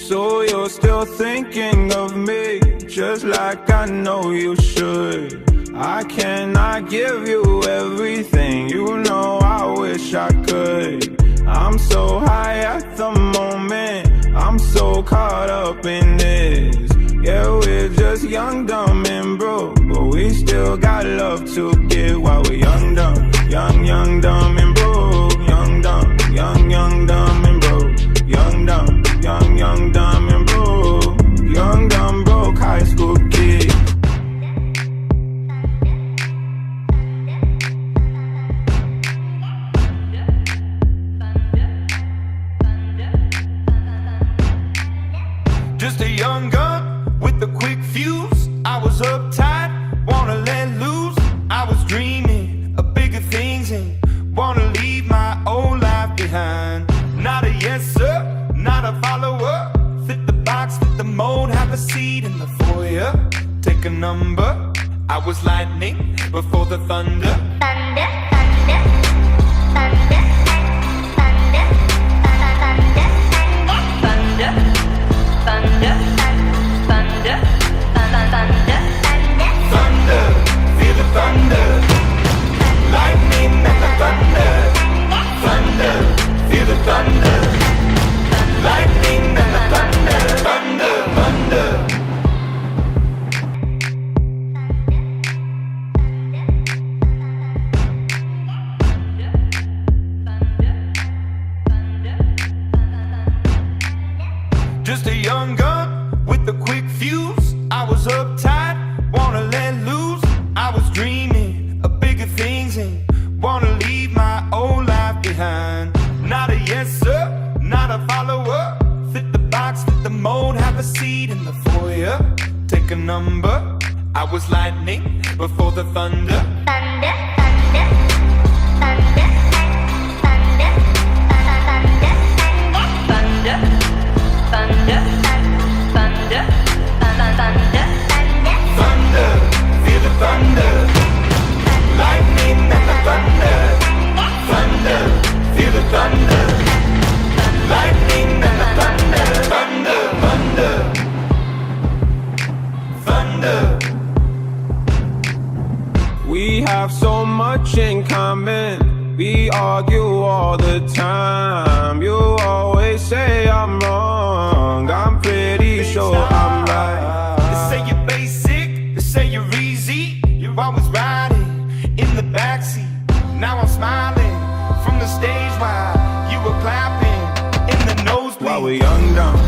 So you're still thinking of me, just like I know you should. I cannot give you everything, you know I wish I could. I'm so high at the moment, I'm so caught up in this. Yeah, we're just young, dumb, and broke, but we still got love to give while we're young, dumb, young, dumb, and broke. Young, dumb, young, dumb, and broke. Young, dumb, young, dumb, and broke. Young, dumb, broke high school kid. Just a young gun with a quick fuse. I was uptight, wanna let loose. I was dreaming of bigger things and wanna leave my old life behind. Not a yes sir, not a follower. Fit the box, fit the mold, have a seat in the foyer. Take a number. I was lightning before the thunder. Thunder, thunder, thunder, thunder, thunder, thunder, thunder, thunder, thunder, Thunder, feel the thunder. Lightning and the thunder. Thunder, feel the thunder. Lightning and the thunder. Thunder, thunder. Just a young gun with a quick fuse. I was uptight, wanna let loose. I was dreaming of bigger things and wanna leave my old life behind. Not a yes sir, not a follower. Fit the box, fit the mold, have a seat in the foyer. Take a number. I was lightning before the thunder. thunder, thunder, thunder, thunder, thunder, thunder, thunder, thunder, thunder, Thunder, feel the thunder. Lightning and the thunder. Thunder, feel the thunder. Lightning and the thunder. Thunder, thunder. Thunder. We have so much in common. We argue all the time. You always say I'm wrong. I'm pretty sure I'm right. They say you're basic, they say you're easy. You're always riding in the backseat. Now I'm smiling from the stage while you were clapping in the nosebleed. While we're young, dumb,